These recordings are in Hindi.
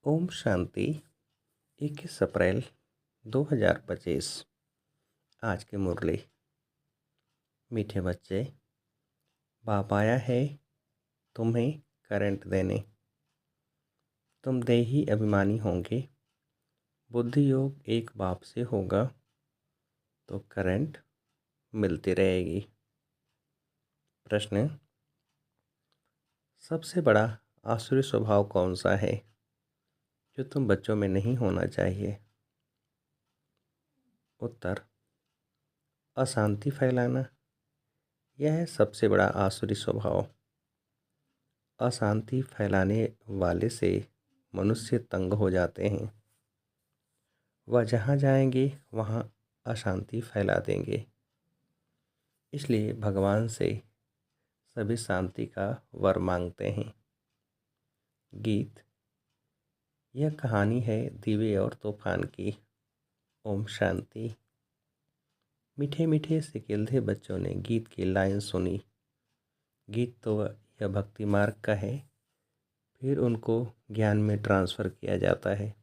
ओम शांति। 21 अप्रैल 2025। आज की मुरली। मीठे बच्चे, बाप आया है तुम्हें करंट देने। तुम देही अभिमानी होंगे। बुद्धि योग एक बाप से होगा तो करंट मिलती रहेगी। प्रश्न: सबसे बड़ा आसुरी स्वभाव कौन सा है जो तुम बच्चों में नहीं होना चाहिए? उत्तर: अशांति फैलाना। यह है सबसे बड़ा आसुरी स्वभाव। अशांति फैलाने वाले से मनुष्य तंग हो जाते हैं। वह जहाँ जाएंगे वहाँ अशांति फैला देंगे। इसलिए भगवान से सभी शांति का वर मांगते हैं। गीत। यह कहानी है दिवे और तूफान की। ओम शांति। मीठे मीठे सिकिलधे बच्चों ने गीत की लाइन सुनी। गीत तो यह भक्ति मार्ग का है, फिर उनको ज्ञान में ट्रांसफ़र किया जाता है।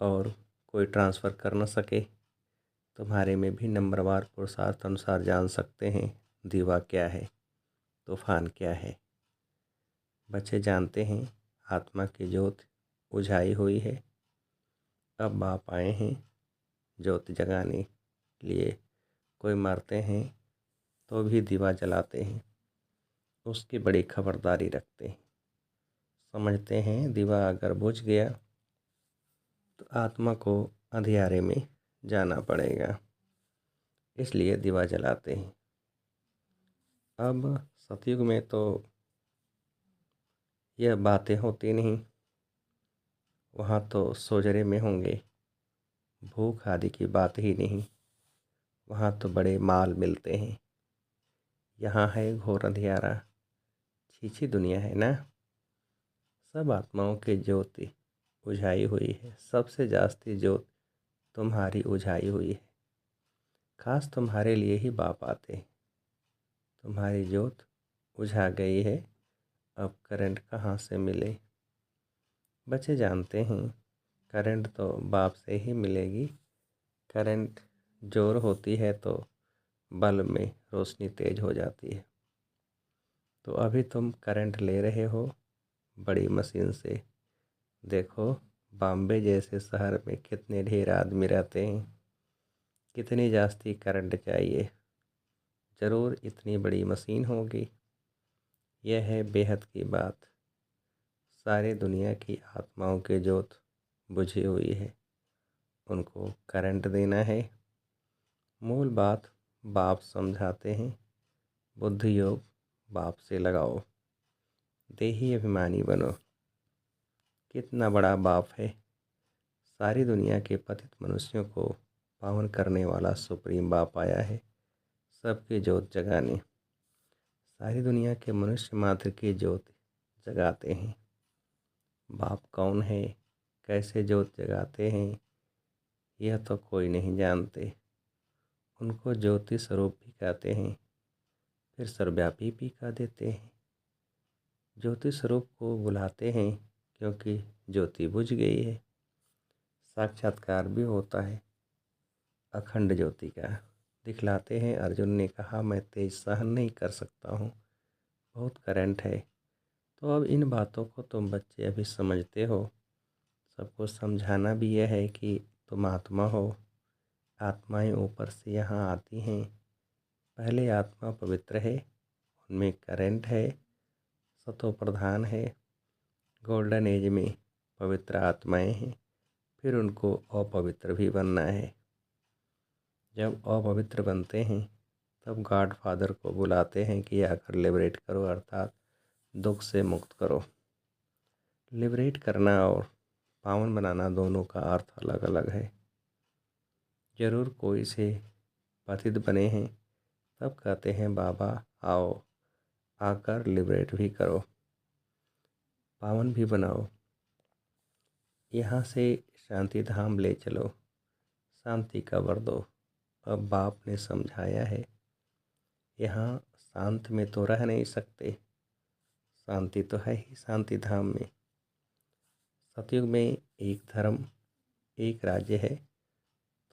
और कोई ट्रांसफ़र कर न सके, तुम्हारे में भी नंबरवार पुरुषार्थ अनुसार जान सकते हैं दीवा क्या है, तूफान क्या है। बच्चे जानते हैं आत्मा की ज्योत बुझाई हुई है। अब बाप आए हैं ज्योति जगाने लिए। कोई मरते हैं तो भी दीवा जलाते हैं, उसकी बड़ी खबरदारी रखते हैं। समझते हैं दीवा अगर बुझ गया तो आत्मा को अंधियारे में जाना पड़ेगा, इसलिए दीवा जलाते हैं। अब सतयुग में तो यह बातें होती नहीं, वहाँ तो सोजरे में होंगे, भूख आदि की बात ही नहीं। वहाँ तो बड़े माल मिलते हैं। यहाँ है घोर अंधियारा, छीछी दुनिया है ना। सब आत्माओं की ज्योति बुझाई हुई है। सबसे जास्ती ज्योत तुम्हारी बुझाई हुई है। खास तुम्हारे लिए ही बाप आते हैं। तुम्हारी ज्योत बुझा गई है, अब करंट कहाँ से मिले? बच्चे जानते हैं करंट तो बाप से ही मिलेगी। करंट जोर होती है तो बल्ब में रोशनी तेज हो जाती है। तो अभी तुम करंट ले रहे हो बड़ी मशीन से। देखो बॉम्बे जैसे शहर में कितने ढेर आदमी रहते हैं, कितनी जास्ती करंट चाहिए। ज़रूर इतनी बड़ी मशीन होगी। यह है बेहद की बात। सारी दुनिया की आत्माओं की ज्योत बुझी हुई है, उनको करंट देना है। मूल बात बाप समझाते हैं। बुद्धि योग बाप से लगाओ, देही अभिमानी बनो। कितना बड़ा बाप है। सारी दुनिया के पतित मनुष्यों को पावन करने वाला सुप्रीम बाप आया है सबकी ज्योत जगाने। सारी दुनिया के मनुष्य मात्र की ज्योत जगाते हैं। बाप कौन है, कैसे ज्योत जगाते हैं, यह तो कोई नहीं जानते। उनको ज्योति स्वरूप भी कहते हैं, फिर सर्वव्यापी भी कह देते हैं। ज्योति स्वरूप को बुलाते हैं क्योंकि ज्योति बुझ गई है। साक्षात्कार भी होता है अखंड ज्योति का। दिखलाते हैं। अर्जुन ने कहा मैं तेज सहन नहीं कर सकता हूँ, बहुत करंट है। तो अब इन बातों को तुम बच्चे अभी समझते हो। सबको समझाना भी यह है कि तुम आत्मा हो। आत्माएं ऊपर से यहाँ आती हैं। पहले आत्मा पवित्र है, उनमें करंट है, सतो प्रधान है। गोल्डन एज में पवित्र आत्माएं हैं, फिर उनको अपवित्र भी बनना है। जब अपवित्र बनते हैं तब गॉड फादर को बुलाते हैं कि आकर लिबरेट करो, अर्थात दुख से मुक्त करो। लिबरेट करना और पावन बनाना दोनों का अर्थ अलग अलग है। ज़रूर कोई से पतित बने हैं तब कहते हैं बाबा आओ, आकर लिबरेट भी करो, पावन भी बनाओ, यहाँ से शांति धाम ले चलो, शांति का वर दो। अब बाप ने समझाया है यहाँ शांत में तो रह नहीं सकते। शांति तो है ही शांति धाम में। सतयुग में एक धर्म, एक राज्य है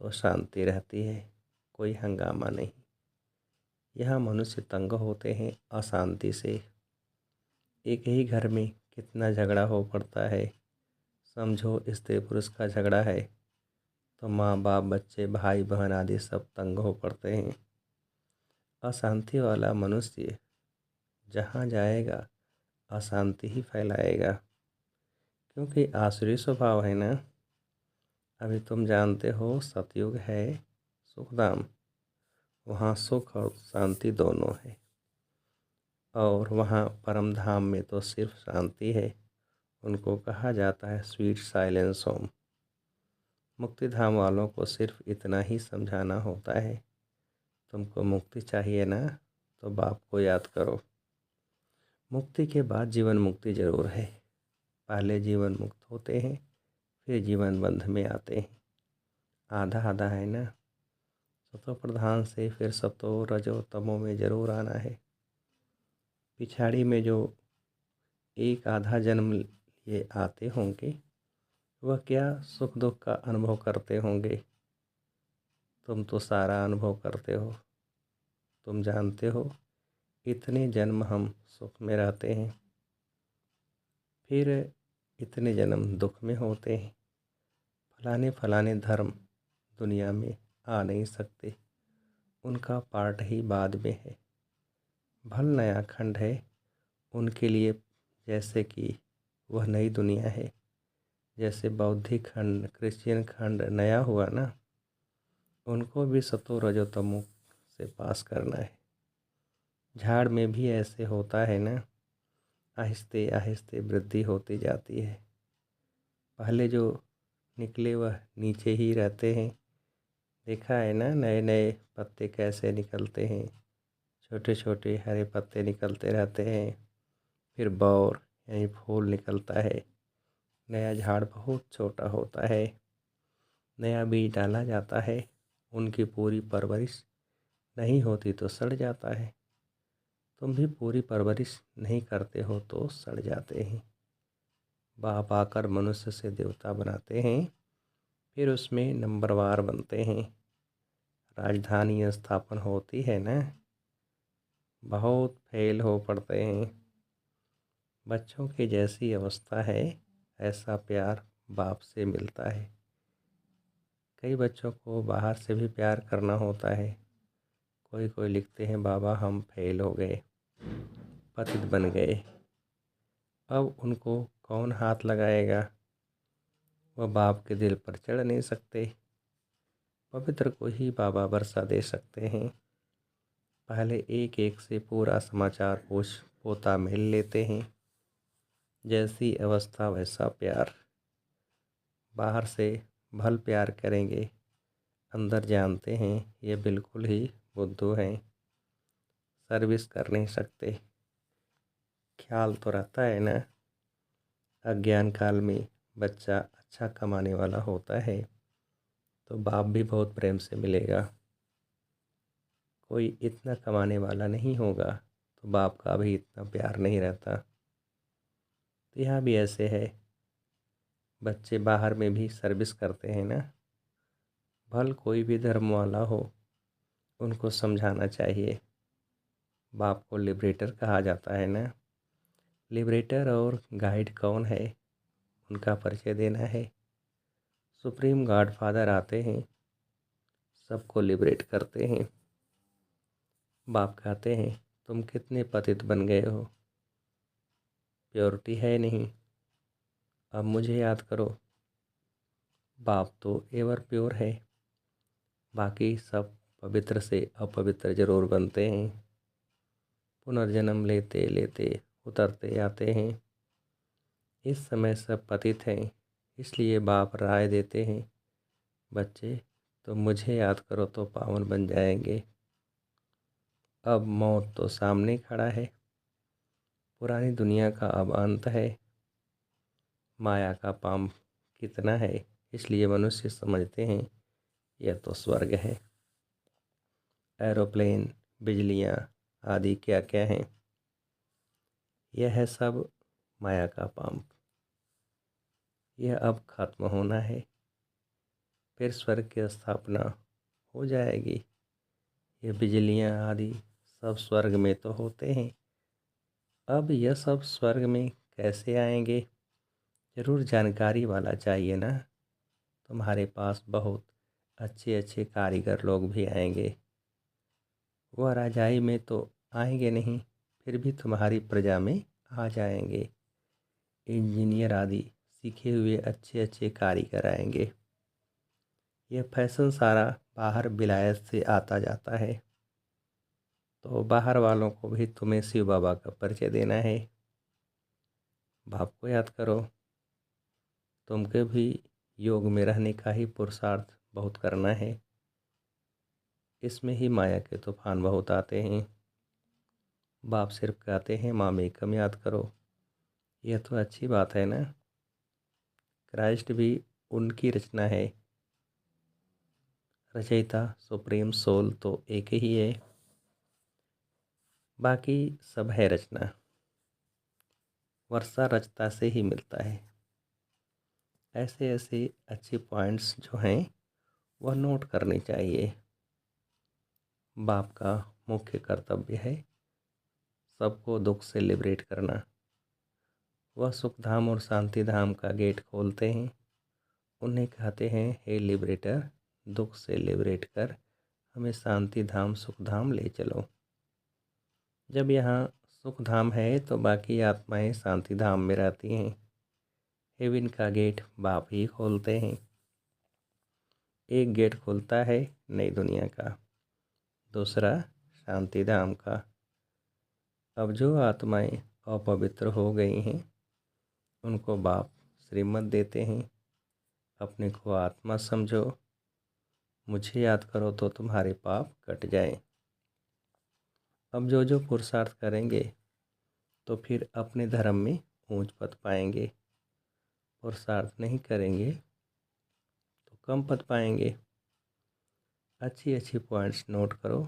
तो शांति रहती है, कोई हंगामा नहीं। यहाँ मनुष्य तंग होते हैं अशांति से। एक ही घर में कितना झगड़ा हो पड़ता है। समझो स्त्री पुरुष का झगड़ा है तो माँ बाप बच्चे भाई बहन आदि सब तंग हो पड़ते हैं। अशांति वाला मनुष्य जहाँ जाएगा अशांति ही फैलाएगा, क्योंकि आसुरी स्वभाव है ना। अभी तुम जानते हो सतयुग है सुखधाम, वहाँ सुख और शांति दोनों है। और वहाँ परम धाम में तो सिर्फ शांति है, उनको कहा जाता है स्वीट साइलेंस होम। मुक्ति धाम वालों को सिर्फ इतना ही समझाना होता है, तुमको मुक्ति चाहिए ना तो बाप को याद करो। मुक्ति के बाद जीवन मुक्ति जरूर है। पहले जीवन मुक्त होते हैं, फिर जीवन बंध में आते हैं। आधा आधा है ना। सतो प्रधान से फिर सतो रजो तमो में जरूर आना है। पिछाड़ी में जो एक आधा जन्म ये आते होंगे वह क्या सुख दुख का अनुभव करते होंगे। तुम तो सारा अनुभव करते हो। तुम जानते हो इतने जन्म हम सुख में रहते हैं, फिर इतने जन्म दुख में होते हैं। फलाने फलाने धर्म दुनिया में आ नहीं सकते, उनका पार्ट ही बाद में है। भल नया खंड है उनके लिए, जैसे कि वह नई दुनिया है। जैसे बौद्धिक खंड क्रिश्चियन खंड नया हुआ ना, उनको भी सतो रजो तमो से पास करना है। झाड़ में भी ऐसे होता है ना, आहिस्ते आहिस्ते वृद्धि होती जाती है। पहले जो निकले वह नीचे ही रहते हैं। देखा है ना नए नए पत्ते कैसे निकलते हैं, छोटे छोटे हरे पत्ते निकलते रहते हैं। फिर बौर यानी फूल निकलता है। नया झाड़ बहुत छोटा होता है। नया बीज डाला जाता है, उनकी पूरी परवरिश नहीं होती तो सड़ जाता है। तुम भी पूरी परवरिश नहीं करते हो तो सड़ जाते हैं। बाप आकर मनुष्य से देवता बनाते हैं, फिर उसमें नंबरवार बनते हैं। राजधानी स्थापन होती है ना, बहुत फेल हो पड़ते हैं। बच्चों की जैसी अवस्था है ऐसा प्यार बाप से मिलता है। कई बच्चों को बाहर से भी प्यार करना होता है। कोई कोई लिखते हैं बाबा हम फेल हो गए, पतित बन गए। अब उनको कौन हाथ लगाएगा, वह बाप के दिल पर चढ़ नहीं सकते। पवित्र को ही बाबा वर्षा दे सकते हैं। पहले एक एक से पूरा समाचार पोता मिल लेते हैं। जैसी अवस्था वैसा प्यार। बाहर से भल प्यार करेंगे, अंदर जानते हैं ये बिल्कुल ही बुद्धू हैं, सर्विस कर नहीं सकते। ख्याल तो रहता है ना, अज्ञान काल में बच्चा अच्छा कमाने वाला होता है तो बाप भी बहुत प्रेम से मिलेगा। कोई इतना कमाने वाला नहीं होगा तो बाप का भी इतना प्यार नहीं रहता। तो यहाँ भी ऐसे है, बच्चे बाहर में भी सर्विस करते हैं ना। भल कोई भी धर्म वाला हो, उनको समझाना चाहिए। बाप को लिबरेटर कहा जाता है ना। लिबरेटर और गाइड कौन है, उनका परिचय देना है। सुप्रीम गॉड फादर आते हैं, सबको लिबरेट करते हैं। बाप कहते हैं तुम कितने पतित बन गए हो, प्योरिटी है नहीं, अब मुझे याद करो। बाप तो एवर प्योर है, बाकी सब पवित्र से अपवित्र जरूर बनते हैं। पुनर्जन्म लेते लेते उतरते आते हैं। इस समय सब पतित हैं, इसलिए बाप राय देते हैं बच्चे तो मुझे याद करो तो पावन बन जाएंगे। अब मौत तो सामने खड़ा है, पुरानी दुनिया का अब अंत है। माया का पाप कितना है, इसलिए मनुष्य समझते हैं यह तो स्वर्ग है। एरोप्लेन, बिजलियाँ आदि क्या क्या हैं, यह है सब माया का पाप। यह अब खत्म होना है, फिर स्वर्ग की स्थापना हो जाएगी। ये बिजलियाँ आदि सब स्वर्ग में तो होते हैं, अब यह सब स्वर्ग में कैसे आएंगे? जरूर जानकारी वाला चाहिए ना। तुम्हारे पास बहुत अच्छे अच्छे कारीगर लोग भी आएंगे। वह राजाई में तो आएंगे नहीं, फिर भी तुम्हारी प्रजा में आ जाएंगे। इंजीनियर आदि सीखे हुए अच्छे अच्छे कारीगर आएंगे। यह फैशन सारा बाहर विलायत से आता जाता है, तो बाहर वालों को भी तुम्हें शिव बाबा का परिचय देना है। बाप को याद करो। तुमके भी योग में रहने का ही पुरुषार्थ बहुत करना है। इसमें ही माया के तूफान बहुत आते हैं। बाप सिर्फ कहते हैं माँ में कम याद करो। यह तो अच्छी बात है ना। क्राइस्ट भी उनकी रचना है। रचयिता सुप्रीम सोल तो एक ही है, बाकी सब है रचना। वर्षा रचता से ही मिलता है। ऐसे ऐसे अच्छे पॉइंट्स जो हैं वह नोट करने चाहिए। बाप का मुख्य कर्तव्य है सबको दुख से लिबरेट करना। वह सुख धाम और शांति धाम का गेट खोलते हैं। उन्हें कहते हैं, हे लिबरेटर, दुख से लिबरेट कर हमें शांति धाम सुख धाम ले चलो। जब यहाँ सुख धाम है तो बाकी आत्माएं शांति धाम में रहती हैं। हेवन का गेट बाप ही खोलते हैं। एक गेट खुलता है नई दुनिया का, दूसरा शांति धाम का। अब जो आत्माएं अपवित्र हो गई हैं उनको बाप श्रीमत देते हैं, अपने को आत्मा समझो, मुझे याद करो तो तुम्हारे पाप कट जाए। अब जो जो पुरुषार्थ करेंगे तो फिर अपने धर्म में ऊंच पद पाएंगे। पुरुषार्थ नहीं करेंगे तो कम पद पाएंगे। अच्छी अच्छी पॉइंट्स नोट करो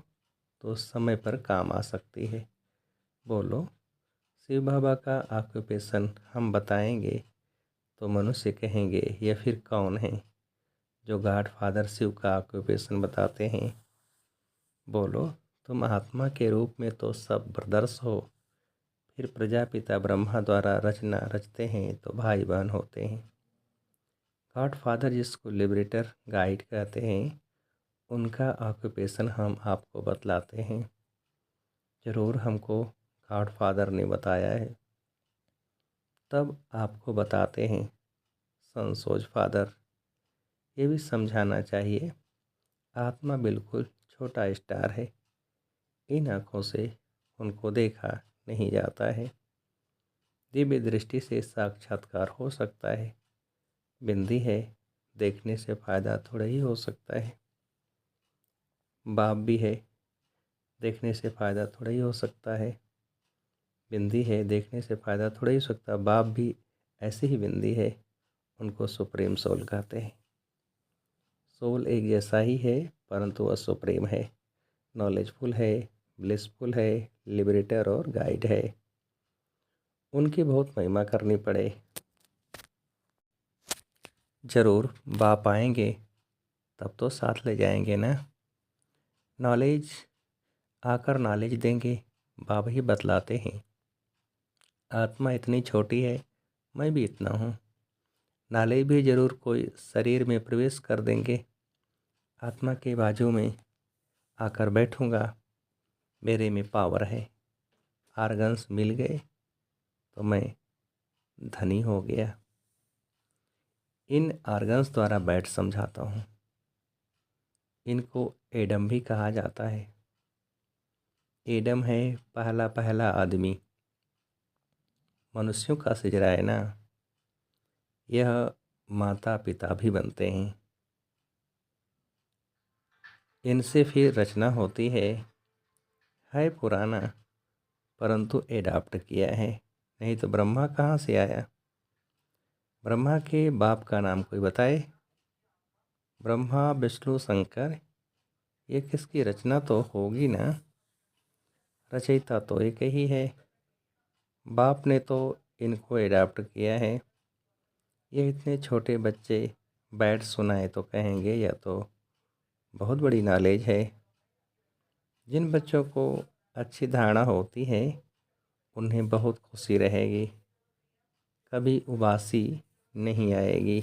तो समय पर काम आ सकती है। बोलो, शिव बाबा का ऑक्यूपेशन हम बताएंगे तो मनुष्य कहेंगे यह फिर कौन है जो गॉड फादर शिव का ऑक्यूपेशन बताते हैं। बोलो, तुम आत्मा के रूप में तो सब ब्रदर्स हो, फिर प्रजापिता ब्रह्मा द्वारा रचना रचते हैं तो भाई बहन होते हैं। गॉड फादर जिसको लिबरेटर गाइड कहते हैं, उनका ऑक्यूपेशन हम आपको बतलाते हैं। ज़रूर हमको गॉड फादर ने बताया है, तब आपको बताते हैं संसोज फादर। ये भी समझाना चाहिए, आत्मा बिल्कुल छोटा स्टार है। इन आँखों से उनको देखा नहीं जाता है। दिव्य दृष्टि से साक्षात्कार हो सकता है। बिंदी है, देखने से फ़ायदा थोड़ा ही हो सकता है। बाप भी है, देखने से फ़ायदा थोड़ा ही हो सकता है। बिंदी है, देखने से फ़ायदा थोड़ा ही हो सकता है। बाप भी ऐसे ही बिंदी है, उनको सुप्रीम सोल कहते हैं। सोल एक जैसा ही है, परंतु वह सुप्रीम है, नॉलेजफुल है, ब्लिसफुल है, लिबरेटर और गाइड है। उनकी बहुत महिमा करनी पड़े। ज़रूर बाप आएंगे तब तो साथ ले जाएंगे ना। नॉलेज आकर नॉलेज देंगे, बाबा ही बतलाते हैं। आत्मा इतनी छोटी है, मैं भी इतना हूँ। नॉलेज भी ज़रूर कोई शरीर में प्रवेश कर देंगे। आत्मा के बाजू में आकर बैठूँगा, मेरे में पावर है। आर्गन्स मिल गए तो मैं धनी हो गया। इन आर्गन्स द्वारा बैठ समझाता हूँ। इनको एडम भी कहा जाता है। एडम है पहला पहला आदमी, मनुष्यों का सिजरा है ना। यह माता पिता भी बनते हैं। इनसे फिर रचना होती है पुराना, परंतु एडाप्ट किया है। नहीं तो ब्रह्मा कहाँ से आया? ब्रह्मा के बाप का नाम कोई बताए? ब्रह्मा विष्णु शंकर, ये किसकी रचना तो होगी ना। रचयिता तो एक ही है। बाप ने तो इनको एडाप्ट किया है। ये इतने छोटे बच्चे बैठ सुनाए तो कहेंगे यह तो बहुत बड़ी नॉलेज है। जिन बच्चों को अच्छी धारणा होती है उन्हें बहुत खुशी रहेगी, कभी उबासी नहीं आएगी।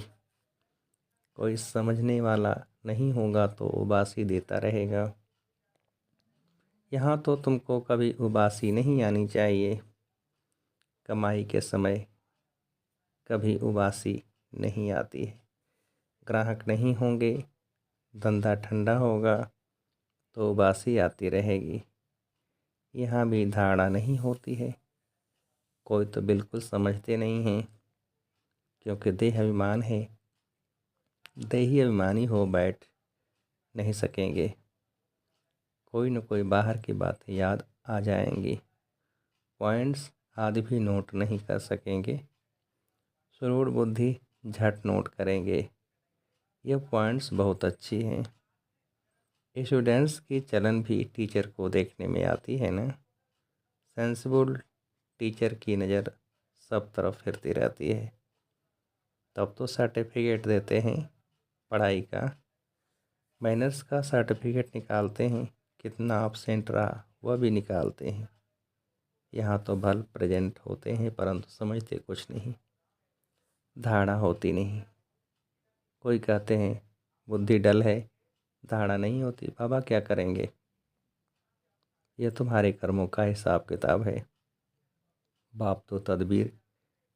कोई समझने वाला नहीं होगा तो उबासी देता रहेगा। यहाँ तो तुमको कभी उबासी नहीं आनी चाहिए। कमाई के समय कभी उबासी नहीं आती है। ग्राहक नहीं होंगे, धंधा ठंडा होगा तो उबासी आती रहेगी। यहाँ भी धारणा नहीं होती है। कोई तो बिल्कुल समझते नहीं हैं, क्योंकि देह अभिमान है। देही अभिमानी हो बैठ नहीं सकेंगे। कोई न कोई बाहर की बातें याद आ जाएंगी। पॉइंट्स आदि भी नोट नहीं कर सकेंगे। सुरूर बुद्धि झट नोट करेंगे। यह पॉइंट्स बहुत अच्छी हैं। स्टूडेंट्स की चलन भी टीचर को देखने में आती है ना। सेंसिबल टीचर की नज़र सब तरफ फिरती रहती है। तब तो सर्टिफिकेट देते हैं पढ़ाई का। मैनर्स का सर्टिफिकेट निकालते हैं, कितना absent रहा वह भी निकालते हैं। यहाँ तो भल प्रेजेंट होते हैं परंतु समझते कुछ नहीं, धारणा होती नहीं। कोई कहते हैं बुद्धि डल है, धारणा नहीं होती। बाबा क्या करेंगे? यह तुम्हारे कर्मों का हिसाब किताब है। बाप तो तदबीर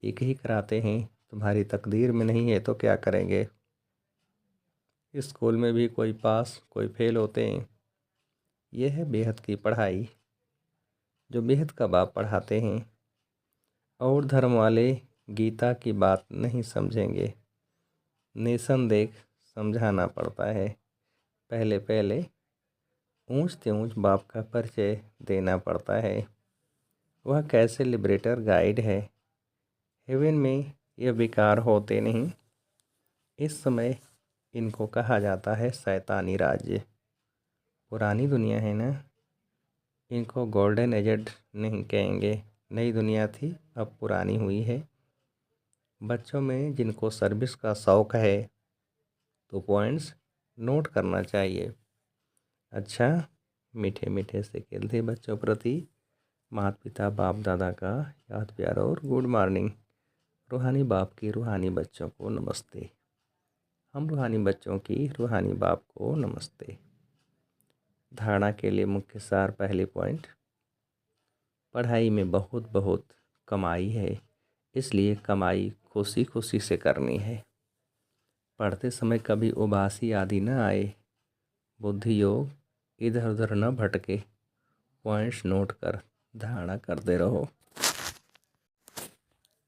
एक ही कराते हैं, तुम्हारी तकदीर में नहीं है तो क्या करेंगे? स्कूल में भी कोई पास कोई फेल होते हैं। यह है बेहद की पढ़ाई जो बेहद का बाप पढ़ाते हैं। और धर्म वाले गीता की बात नहीं समझेंगे। निसंदेह समझाना पड़ता है। पहले पहले ऊंच ते ऊंच बाप का परिचय देना पड़ता है। वह कैसे लिबरेटर गाइड है। हेवन में यह विकार होते नहीं। इस समय इनको कहा जाता है शैतानी राज्य। पुरानी दुनिया है ना, इनको गोल्डन एजड नहीं कहेंगे। नई दुनिया थी, अब पुरानी हुई है। बच्चों में जिनको सर्विस का शौक़ है तो पॉइंट्स नोट करना चाहिए। अच्छा, मीठे मीठे से खेलते बच्चों प्रति माता पिता बाप दादा का याद प्यार और गुड मॉर्निंग। रूहानी बाप की रूहानी बच्चों को नमस्ते। हम रूहानी बच्चों की रूहानी बाप को नमस्ते। धारणा के लिए मुख्य सार पहले पॉइंट, पढ़ाई में बहुत बहुत कमाई है, इसलिए कमाई खुशी खुशी से करनी है। पढ़ते समय कभी उबासी आदि न आए। बुद्धि योग इधर उधर न भटके। पॉइंट्स नोट कर धारणा करते रहो।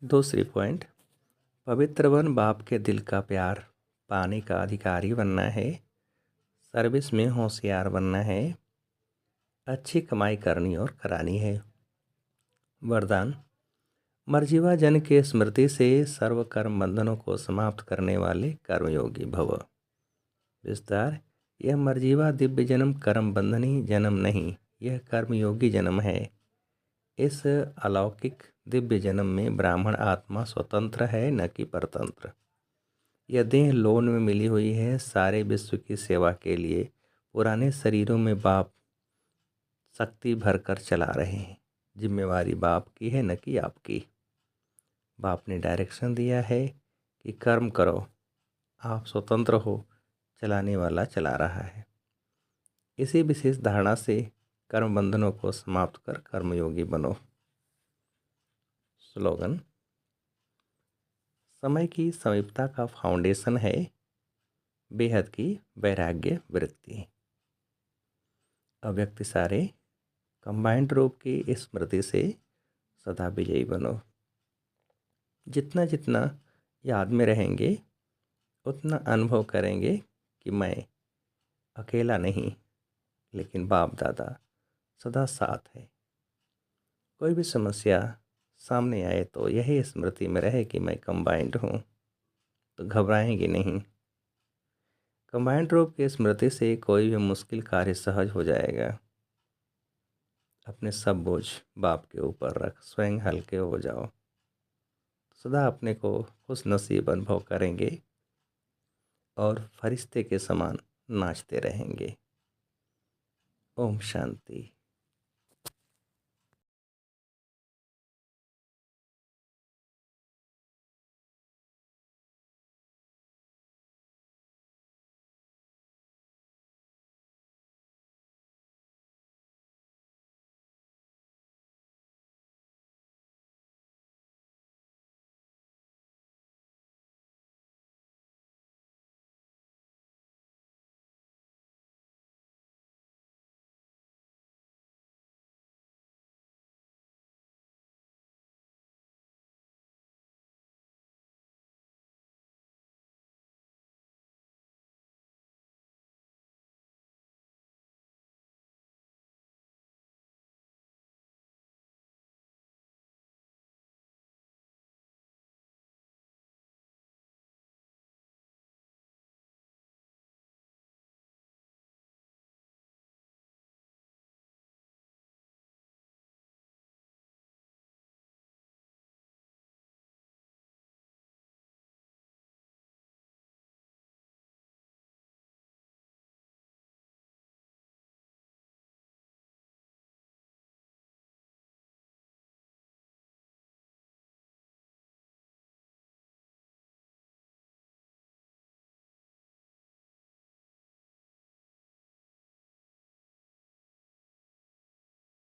दूसरी पॉइंट, पवित्र बन बाप के दिल का प्यार पाने का अधिकारी बनना है। सर्विस में होशियार बनना है। अच्छी कमाई करनी और करानी है। वरदान, मर्जीवा जन के स्मृति से सर्व कर्म बंधनों को समाप्त करने वाले कर्मयोगी भव। विस्तार, यह मर्जीवा दिव्य जन्म कर्म बंधनी जन्म नहीं, यह कर्मयोगी जन्म है। इस अलौकिक दिव्य जन्म में ब्राह्मण आत्मा स्वतंत्र है, न कि परतंत्र। यह देह लोन में मिली हुई है सारे विश्व की सेवा के लिए। पुराने शरीरों में बाप शक्ति भरकर चला रहे हैं। जिम्मेवारी बाप की है, न कि आपकी। बाप ने डायरेक्शन दिया है कि कर्म करो, आप स्वतंत्र हो, चलाने वाला चला रहा है। इसी विशेष धारणा से कर्म बंधनों को समाप्त कर कर्मयोगी बनो। स्लोगन, समय की समीपता का फाउंडेशन है बेहद की वैराग्य वृत्ति। अव्यक्त सारे कंबाइंड रूप की स्मृति से सदा विजयी बनो। जितना जितना याद में रहेंगे उतना अनुभव करेंगे कि मैं अकेला नहीं, लेकिन बाप दादा सदा साथ है। कोई भी समस्या सामने आए तो यही स्मृति में रहे कि मैं कंबाइंड हूँ, तो घबराएंगे नहीं। कंबाइंड रूप की स्मृति से कोई भी मुश्किल कार्य सहज हो जाएगा। अपने सब बोझ बाप के ऊपर रख स्वयं हल्के हो जाओ। सदा अपने को खुशनसीब अनुभव करेंगे और फरिश्ते के समान नाचते रहेंगे। ओम शांति।